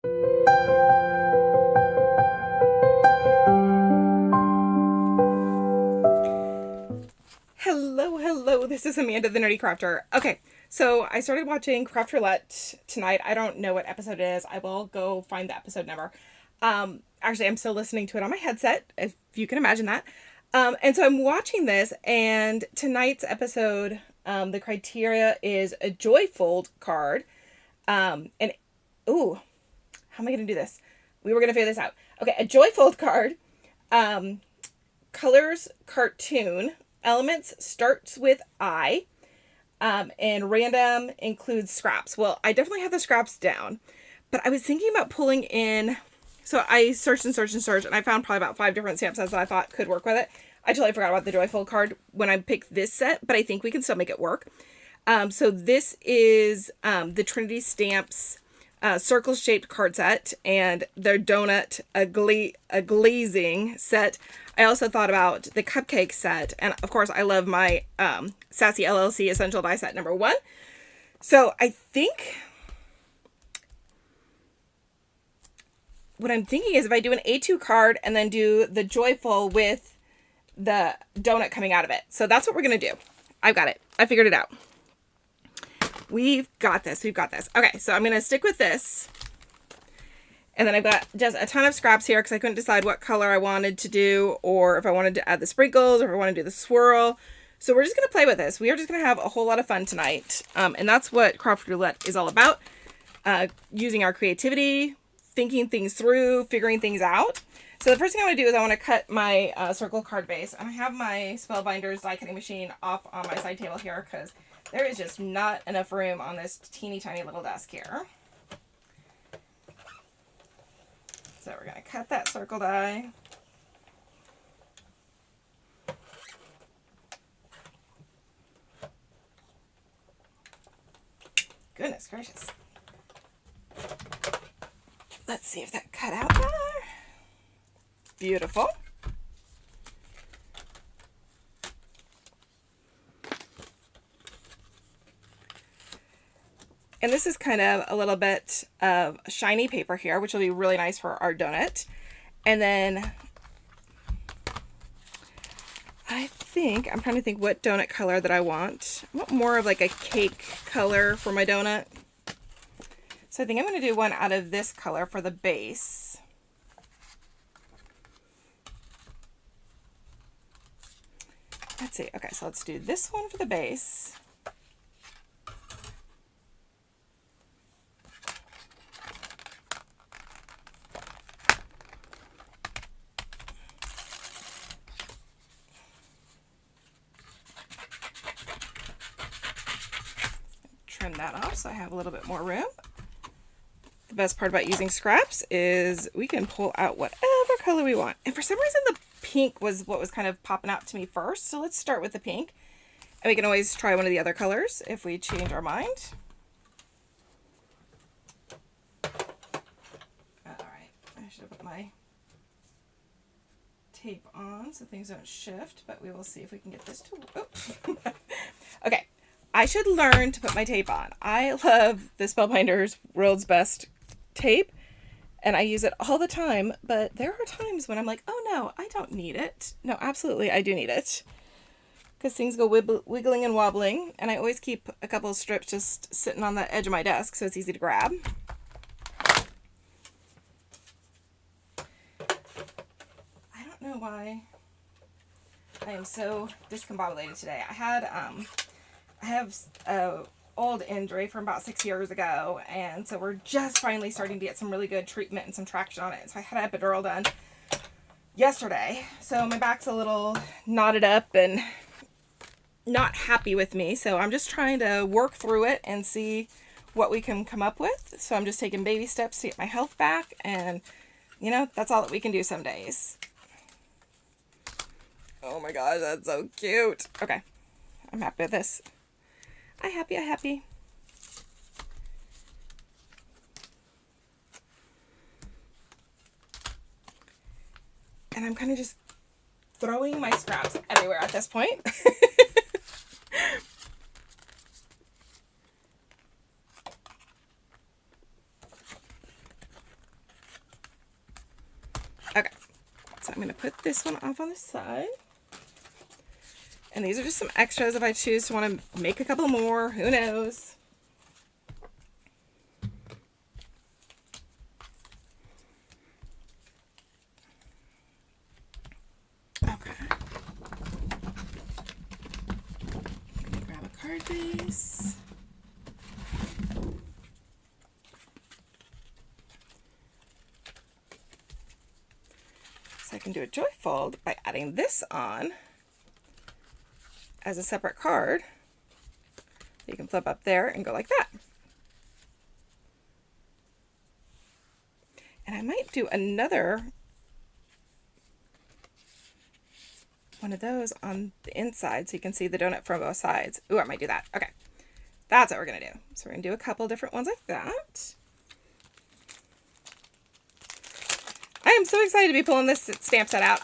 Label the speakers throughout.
Speaker 1: Hello, this is Amanda the Nerdy Crafter. Okay, so I started watching Roulette tonight. I don't know what episode it is. I will go find the episode number. Actually, I'm still listening to it on my headset, if you can imagine that. And so I'm watching this, and tonight's episode, the criteria is a Joyfold card. And, ooh, how am I going to do this? We were going to figure this out. Okay, a Joyfold card, colors cartoon, elements starts with I, and random includes scraps. Well, I definitely have the scraps down, but I was thinking about pulling in, so I searched and I found probably about 5 different stamp sets that I thought could work with it. I totally forgot about the Joyfold card when I picked this set, but I think we can still make it work. So this is the Trinity Stamps circle-shaped card set and their donut A-glaze-ing set. I also thought about the cupcake set, and of course I love my Sassy LLC Essential Die Set number 1. So I think what I'm thinking is if I do an A2 card and then do the Joyful with the donut coming out of it. So that's what we're going to do. I've got it. I figured it out. We've got this. Okay, so I'm going to stick with this. And then I've got just a ton of scraps here because I couldn't decide what color I wanted to do, or if I wanted to add the sprinkles, or if I want to do the swirl. So we're just going to play with this. We are just going to have a whole lot of fun tonight. And that's what Krafter Roulette is all about. Using our creativity, thinking things through, figuring things out. So the first thing I want to do is I want to cut my circle card base. And I have my Spellbinders die cutting machine off on my side table here because there is just not enough room on this teeny tiny little desk here. So we're going to cut that circle die. Goodness gracious. Let's see if that cut out there. Beautiful. And this is kind of a little bit of shiny paper here, which will be really nice for our donut. And then I'm trying to think what donut color that I want. I want more of like a cake color for my donut. So I think I'm going to do one out of this color for the base. Let's see. Okay, so let's do this one for the base. Trim that off so I have a little bit more room. The best part about using scraps is we can pull out whatever color we want. And for some reason the pink was what was kind of popping out to me first. So let's start with the pink. And we can always try one of the other colors if we change our mind. Alright, I should have put my tape on so things don't shift, but we will see if we can get this to... Oh. Okay. I should learn to put my tape on. I love the Spellbinders World's Best tape, and I use it all the time, but there are times when I'm like, oh no, I don't need it. No, absolutely, I do need it. Because things go wiggling and wobbling, and I always keep a couple of strips just sitting on the edge of my desk so it's easy to grab. I don't know why I am so discombobulated today. I have old injury from about 6 years ago, and so we're just finally starting to get some really good treatment and some traction on it. So I had an epidural done yesterday, so my back's a little knotted up and not happy with me, so I'm just trying to work through it and see what we can come up with. So I'm just taking baby steps to get my health back, and you know, that's all that we can do some days. Oh my gosh, that's so cute. Okay, I'm happy with this. I happy. And I'm kind of just throwing my scraps everywhere at this point. going to put this one off on the side. And these are just some extras if I choose to want to make a couple more. Who knows? Okay. Grab a card base. So I can do a Joyfold by adding this on as a separate card. You can flip up there and go like that. And I might do another one of those on the inside so you can see the donut from both sides. Ooh, I might do that. Okay, that's what we're gonna do. So we're gonna do a couple different ones like that. I am so excited to be pulling this stamp set out.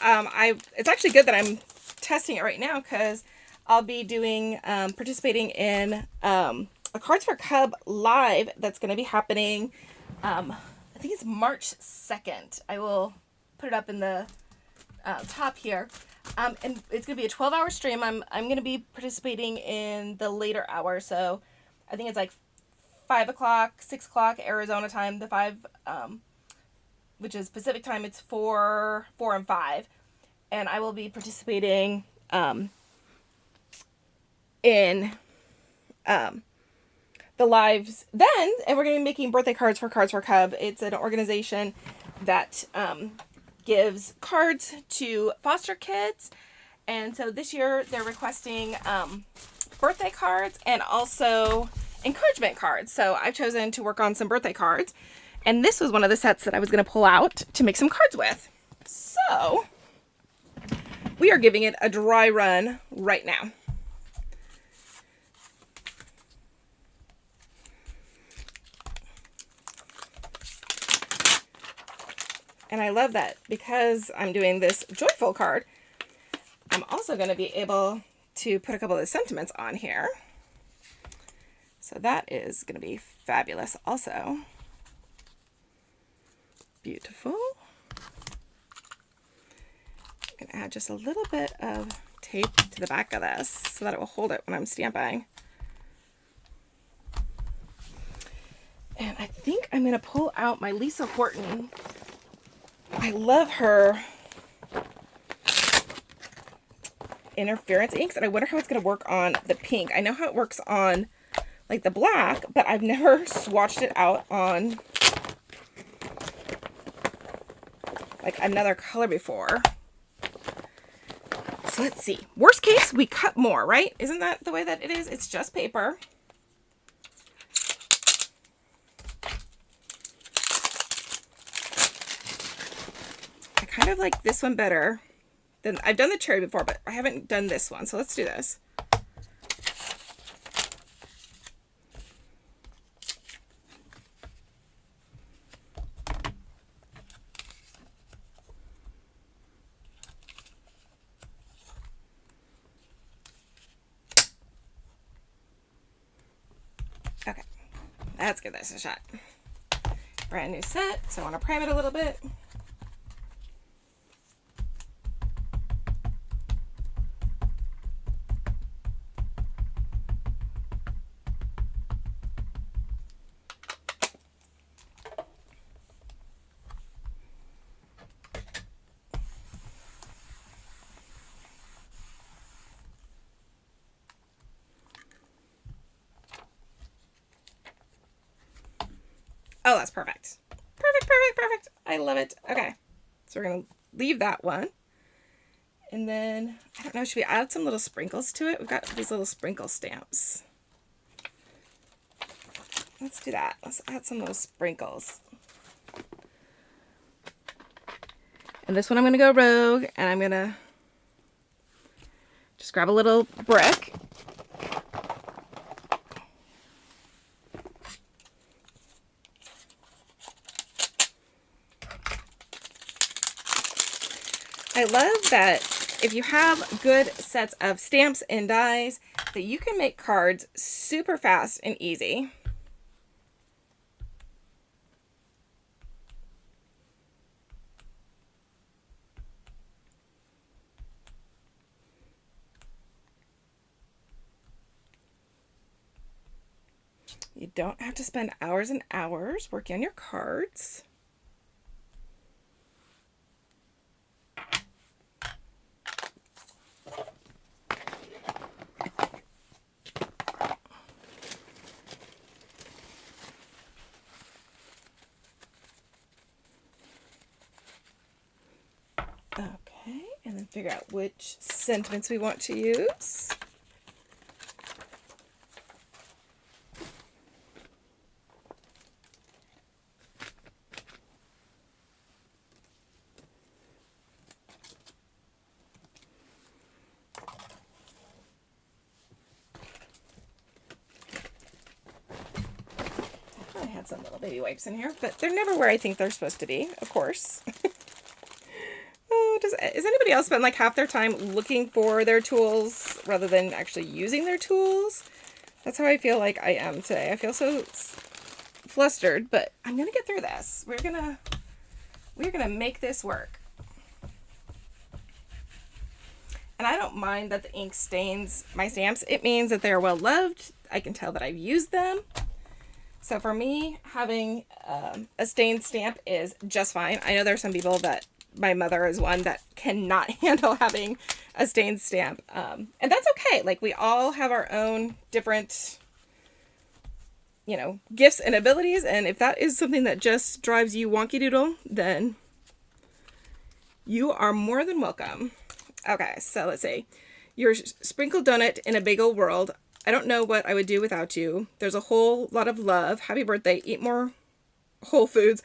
Speaker 1: It's actually good that I'm testing it right now because I'll be doing, participating in a Cards for Cub live that's going to be happening, I think it's March 2nd. I will put it up in the top here. And it's going to be a 12-hour stream. I'm going to be participating in the later hour. So I think it's like 5 o'clock, 6 o'clock Arizona time, the 5, which is Pacific time. It's 4, and 5. And I will be participating in the lives then, and we're going to be making birthday cards for Cards for Cub. It's an organization that gives cards to foster kids, and so this year they're requesting birthday cards and also encouragement cards. So I've chosen to work on some birthday cards, and this was one of the sets that I was going to pull out to make some cards with. So we are giving it a dry run right now. And I love that because I'm doing this Joyful card, I'm also going to be able to put a couple of the sentiments on here. So that is going to be fabulous also. Beautiful. I'm going to add just a little bit of tape to the back of this so that it will hold it when I'm stamping. And I think I'm going to pull out my Lisa Horton. I love her interference inks, and I wonder how it's going to work on the pink. I know how it works on like the black, but I've never swatched it out on like another color before. So let's see. Worst case, we cut more, right? Isn't that the way that it is? It's just paper. I kind of like this one better than I've done the cherry before, but I haven't done this one. So let's do this. Okay, let's give this a shot. Brand new set, so I want to prime it a little bit. Oh, that's perfect. Perfect, perfect, perfect. I love it. Okay, so we're going to leave that one. And then, I don't know, should we add some little sprinkles to it? We've got these little sprinkle stamps. Let's do that. Let's add some little sprinkles. And this one I'm going to go rogue, and I'm going to just grab a little brick. I love that if you have good sets of stamps and dies, that you can make cards super fast and easy. You don't have to spend hours and hours working on your cards. Okay, and then figure out which sentiments we want to use. I had some little baby wipes in here, but they're never where I think they're supposed to be, of course. Oh, is anybody else spend like half their time looking for their tools rather than actually using their tools? That's how I feel like I am today. I feel so flustered, but I'm gonna get through this. We're gonna make this work. And I don't mind that the ink stains my stamps. It means that they're well loved. I can tell that I've used them. So for me, having a stained stamp is just fine. I know there's some people that, my mother is one, that cannot handle having a stained stamp. And that's okay. Like, we all have our own different, you know, gifts and abilities. And if that is something that just drives you wonky doodle, then you are more than welcome. Okay, so let's see. Your sprinkled donut in a bagel world. I don't know what I would do without you. There's a whole lot of love. Happy birthday. Eat more whole foods.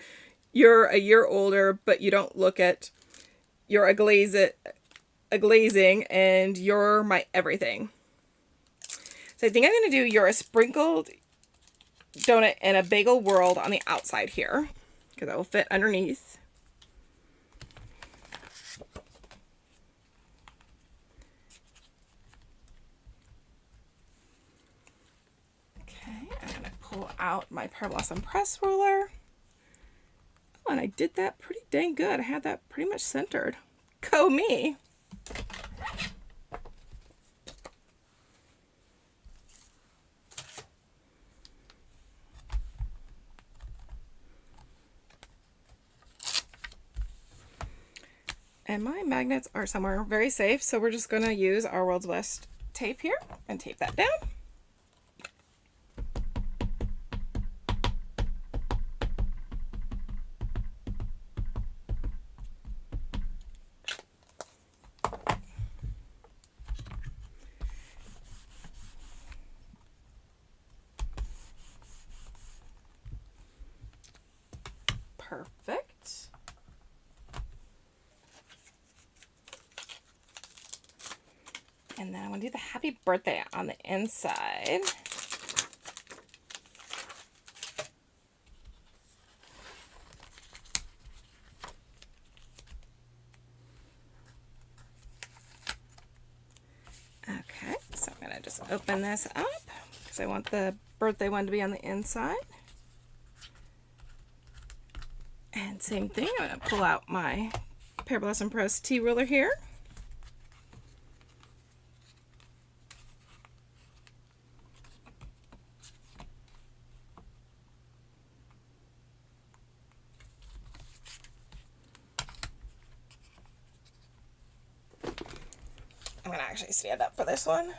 Speaker 1: You're a year older, but you don't look it. You're a glazing, and you're my everything. So I think I'm going to do you're a sprinkled donut in a bagel world on the outside here, because that will fit underneath. Pull out my Pear Blossom press ruler. Oh, and I did that pretty dang good. I had that pretty much centered. Go me. And my magnets are somewhere very safe, so we're just going to use our World's Best tape here and tape that down. Perfect. And then I want to do the happy birthday on the inside. Okay, so I'm going to just open this up because I want the birthday one to be on the inside. And same thing, I'm going to pull out my Pear Blossom Press tea ruler here. I'm going to actually stand up for this one.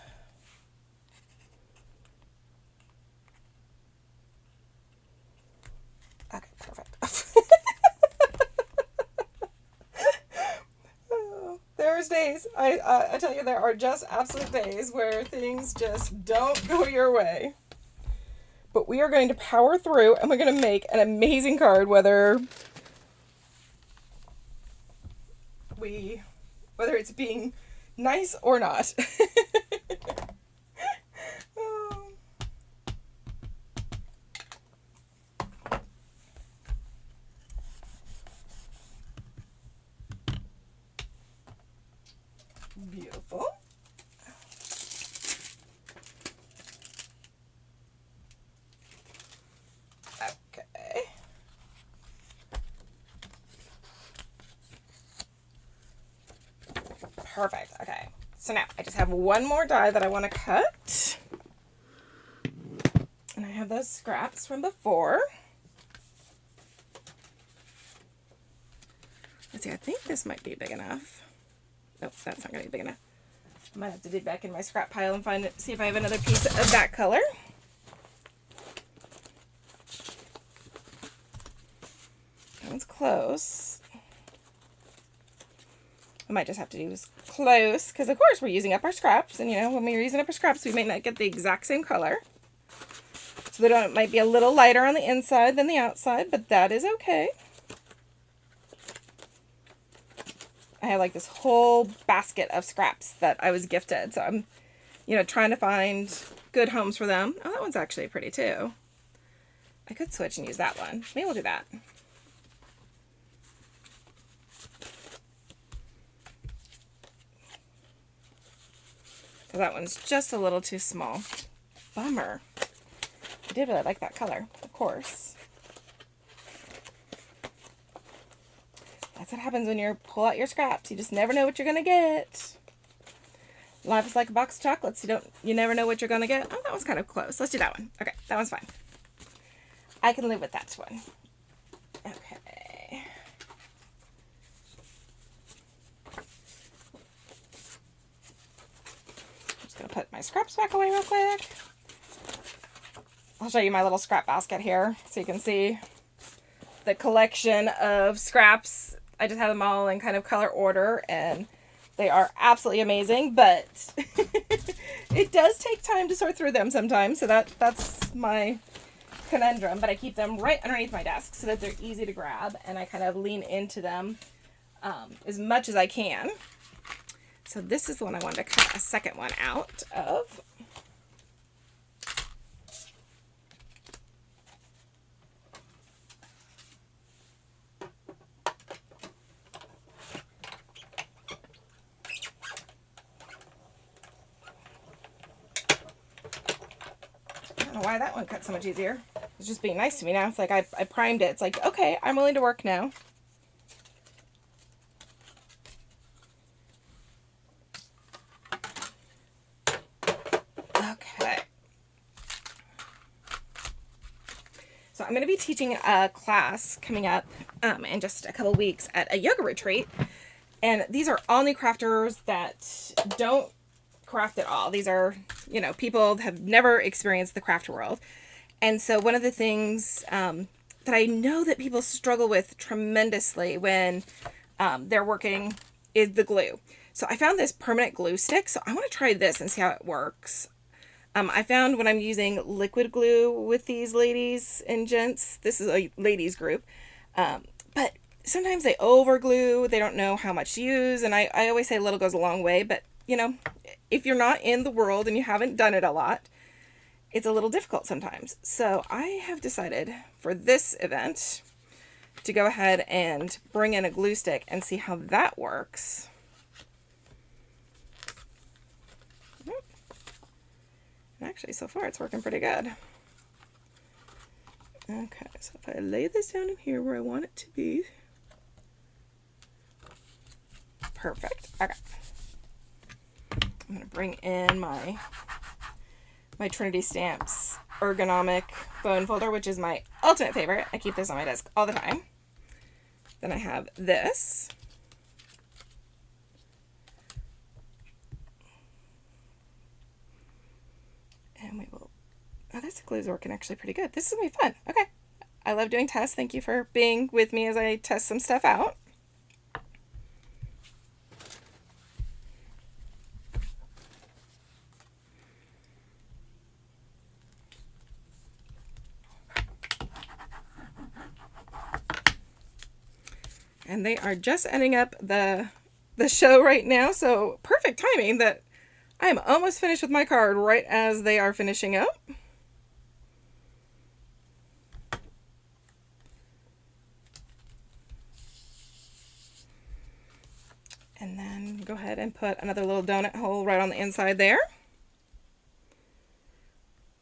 Speaker 1: Okay, perfect. There's days, I tell you, there are just absolute days where things just don't go your way. But we are going to power through, and we're going to make an amazing card, whether it's being nice or not. Beautiful. Okay. Perfect. Okay. So now I just have one more die that I want to cut. And I have those scraps from before. Let's see, I think this might be big enough. Nope, that's not going to be big enough. I might have to dig back in my scrap pile and find it, see if I have another piece of that color. That one's close. I might just have to do this close, because of course we're using up our scraps, and you know, when we're using up our scraps, we may not get the exact same color. So it might be a little lighter on the inside than the outside, but that is okay. I have like this whole basket of scraps that I was gifted, so I'm, you know, trying to find good homes for them. Oh, that one's actually pretty too. I could switch and use that one. Maybe we'll do that. So that one's just a little too small. Bummer. I did really like that color, of course. That's what happens when you pull out your scraps. You just never know what you're going to get. Life is like a box of chocolates. You never know what you're going to get. Oh, that one's kind of close. Let's do that one. Okay, that one's fine. I can live with that one. Okay. I'm just going to put my scraps back away real quick. I'll show you my little scrap basket here so you can see the collection of scraps. I just have them all in kind of color order, and they are absolutely amazing, but it does take time to sort through them sometimes, so that's my conundrum. But I keep them right underneath my desk so that they're easy to grab, and I kind of lean into them as much as I can. So this is the one I wanted to cut a second one out of. I don't know why that one cut so much easier. It's just being nice to me now. It's like I primed it. It's like, okay, I'm willing to work now. Okay. So I'm going to be teaching a class coming up in just a couple weeks at a yoga retreat. And these are all new crafters that don't craft at all. These are, you know, people have never experienced the craft world. And so one of the things that I know that people struggle with tremendously when they're working is the glue. So I found this permanent glue stick. So I want to try this and see how it works. I found when I'm using liquid glue with these ladies and gents, this is a ladies group, but sometimes they over glue. They don't know how much to use. And I always say a little goes a long way, but you know, if you're not in the world and you haven't done it a lot, it's a little difficult sometimes. So I have decided for this event to go ahead and bring in a glue stick and see how that works. Actually, so far it's working pretty good. Okay, so if I lay this down in here where I want it to be. Perfect. Okay. I'm going to bring in my Trinity Stamps ergonomic bone folder, which is my ultimate favorite. I keep this on my desk all the time. Then I have this. And we will, oh, this glue is working actually pretty good. This is going to be fun. Okay. I love doing tests. Thank you for being with me as I test some stuff out. And they are just ending up the show right now, so perfect timing that I am almost finished with my card right as they are finishing up. And then go ahead and put another little donut hole right on the inside there.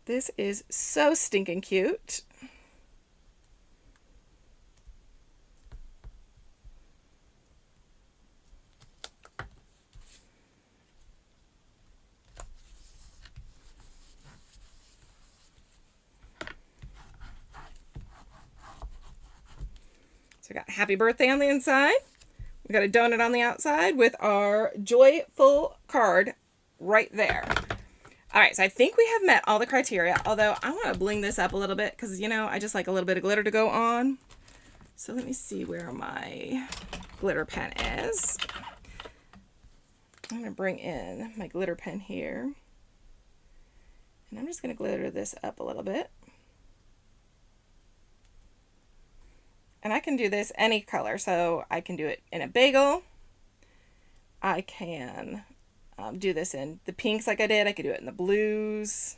Speaker 1: This is so stinking cute. So we got happy birthday on the inside. We got a donut on the outside with our joyful card right there. All right, so I think we have met all the criteria, although I want to bling this up a little bit because, you know, I just like a little bit of glitter to go on. So let me see where my glitter pen is. I'm going to bring in my glitter pen here. And I'm just going to glitter this up a little bit. And I can do this any color, so I can do it in a bagel. I can do this in the pinks like I did. I could do it in the blues.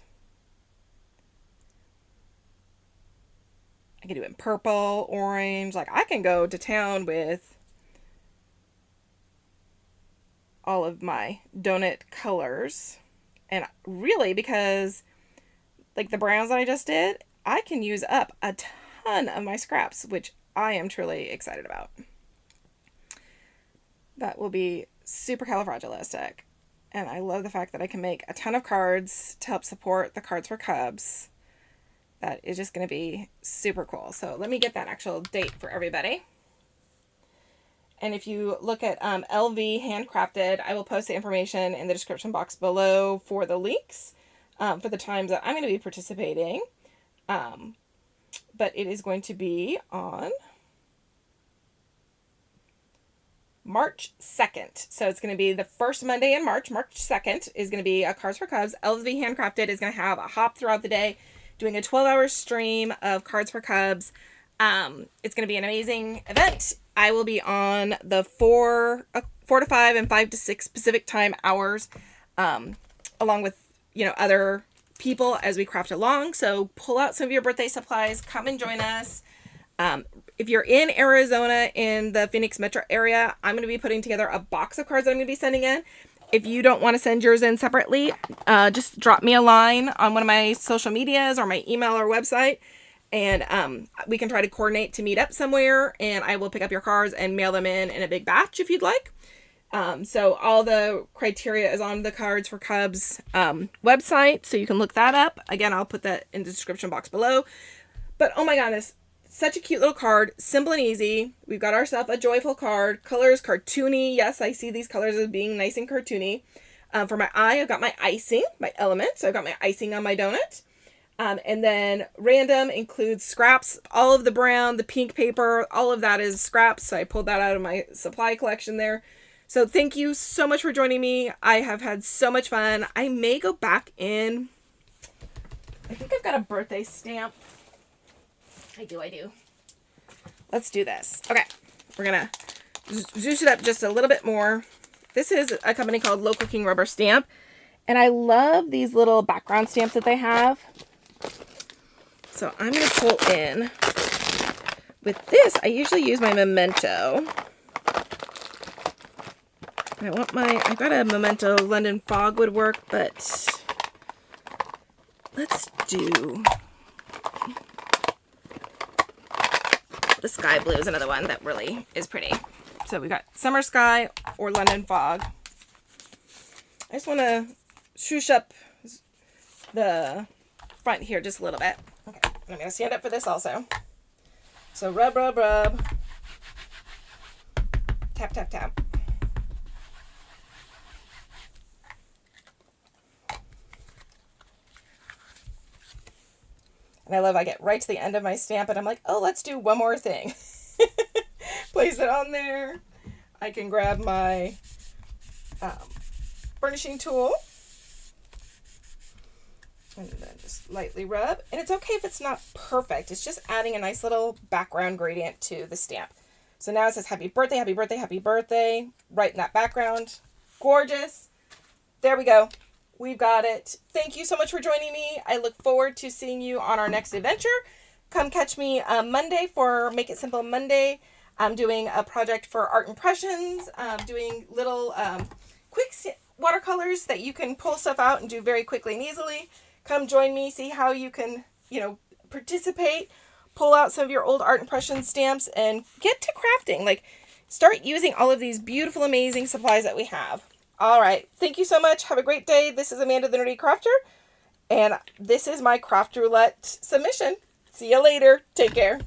Speaker 1: I can do it in purple, orange. Like, I can go to town with all of my donut colors. And really, because like the browns that I just did, I can use up a ton of my scraps, which I am truly excited about. That will be supercalifragilistic. And I love the fact that I can make a ton of cards to help support the Cards for Cubs. That is just going to be super cool. So let me get that actual date for everybody. And if you look at LV Handcrafted, I will post the information in the description box below for the links for the times that I'm going to be participating. But it is going to be on March 2nd. So it's going to be the first Monday in March. March 2nd is going to be a Cards for Cubs. LV Handcrafted is going to have a hop throughout the day, doing a 12-hour stream of Cards for Cubs. It's going to be an amazing event. I will be on the 4 to 5 and 5 to 6 Pacific time hours, along with, you know, other people as we craft along. So pull out some of your birthday supplies. Come and join us. If you're in Arizona, in the Phoenix metro area, I'm going to be putting together a box of cards that I'm going to be sending in. If you don't want to send yours in separately, just drop me a line on one of my social medias or my email or website. And we can try to coordinate to meet up somewhere, and I will pick up your cards and mail them in a big batch if you'd like. So all the criteria is on the Cards for Cubs website, so you can look that up. Again, I'll put that in the description box below. But oh my goodness, such a cute little card, simple and easy. We've got ourselves a joyful card. Colors cartoony. Yes, I see these colors as being nice and cartoony. For my eye, I've got my icing, my element. So I've got my icing on my donut. And then random includes scraps, all of the brown, the pink paper, all of that is scraps. So I pulled that out of my supply collection there. So thank you so much for joining me. I have had so much fun. I may go back in. I think I've got a birthday stamp. I do. Let's do this. Okay. We're going to juice it up just a little bit more. This is a company called Local King Rubber Stamp. And I love these little background stamps that they have. So I'm going to pull in. With this, I usually use my Memento. And I've got a Memento London Fog would work, but let's do the Sky Blue is another one that really is pretty. So we got Summer Sky or London Fog. I just want to swoosh up the front here just a little bit. Okay, I'm going to stand up for this also. So rub, rub, rub. Tap, tap, tap. And I love, I get right to the end of my stamp and I'm like, oh, let's do one more thing. Place it on there. I can grab my burnishing tool. And then just lightly rub. And it's okay if it's not perfect. It's just adding a nice little background gradient to the stamp. So now it says happy birthday, happy birthday, happy birthday. Right in that background. Gorgeous. There we go. We've got it. Thank you so much for joining me. I look forward to seeing you on our next adventure. Come catch me Monday for Make It Simple Monday. I'm doing a project for art impressions. Doing little quick watercolors that you can pull stuff out and do very quickly and easily. Come join me. See how you can, participate. Pull out some of your old art impression stamps and get to crafting. Like, start using all of these beautiful, amazing supplies that we have. All right. Thank you so much. Have a great day. This is Amanda the Nerdy Crafter, and this is my Craft Roulette submission. See you later. Take care.